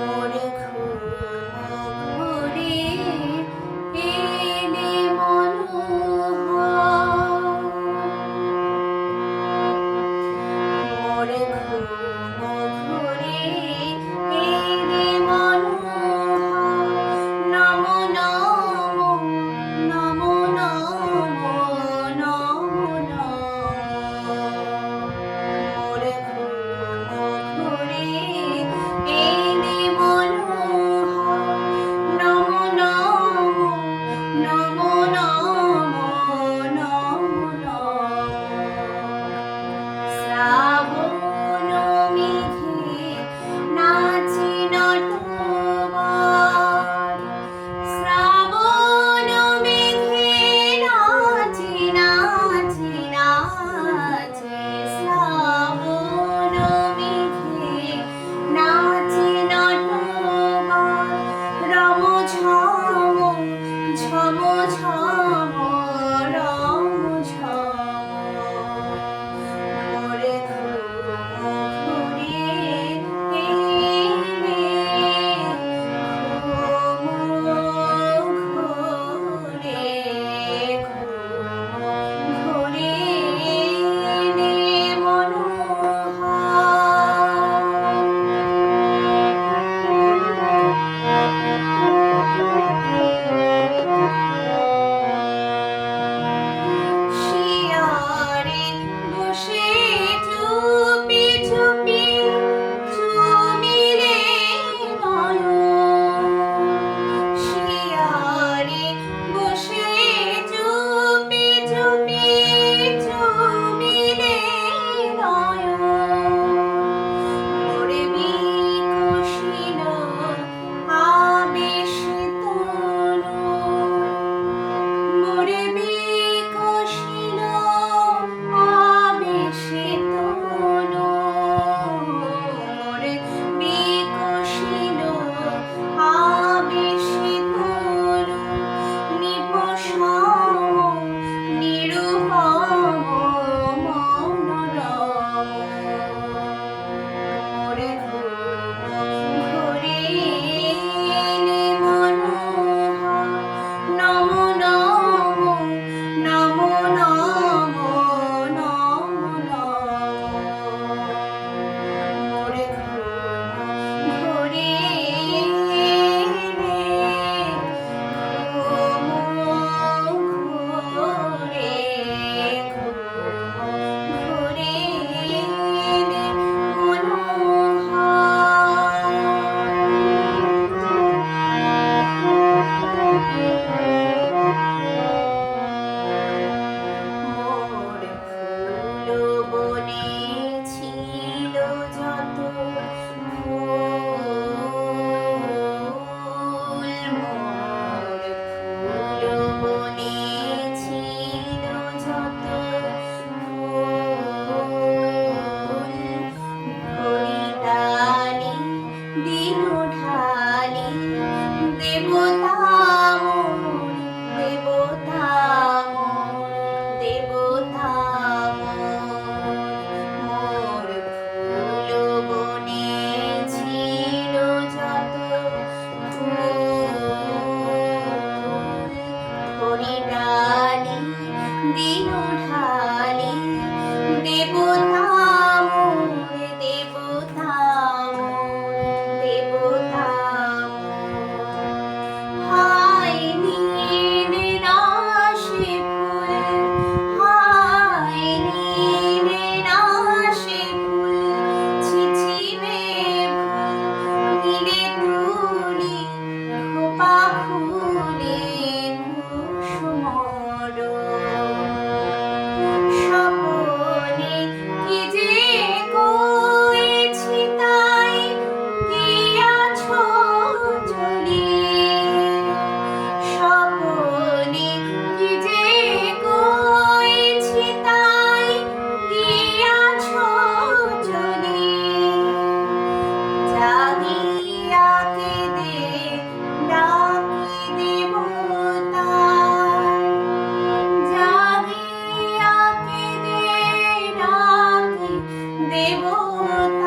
মোরে ঘুরে এলে মনোহর, মোরে ঘুরে এলে মনোহর। নমো নমো নমো নমো নমো নমো। মোরে ঘুরে এলে মনোহর। নমো নমো নমো নমো নমো নমো। শ্রাবণ মেঘে নাচে নটবর, শ্রাবণ মেঘে নাচে নাচে নাচে। শ্রাবণ মেঘে নাচে নটবর। রম ঝম ঝম ঝম রম ঝম। মোরে ঘুরে এলে ঘুরে এলে শিয়ারে বসে চুপি চুপি চুমিলে নয়ন। শিয়ারে বসে চুপি চুপি চুমিলে নয়ন। মোরে বিকশিল আবেশে তনু, মোরে বিকশিল আবেশে তনু। মোরে বিকশিল আবেশে তনু। নিপসম নিরুপম মনোরম। মোরে ঘুরে এলে মনোহর। নমো নমো নমো নমো নমো নমো। মোরে ঘুরে এলে ঘুরে এলে মোর ফুল বনে ছিল যত ফুল, মোর ফুল বনে ছিল যত ফুল। হরিদানি দিন ঢালি দেবতা মোর, দেবতা মোর, দেবতা মোর। মোর ফুল বনে ছিল যত ফুল। হরিদানি দিন ঢালি দেবতা মোর, দেবতা মোর, দেবতা মোর। হায় নীলে নাশে ফুল, হায় নীলে নাশে ফুল। ছিছিবে ফুল নীলে তুলি খোপা খুলে কুসুমর। স্বপনে কি যে করেছি তাই গিয়াছো চলি। স্বপনে কি যে করেছি তাই গিয়াছো চলি। জাগিয়া কেঁদে ডাকি দেবতায়, জাগিয়া কেঁদে ডাকি দেবতায়।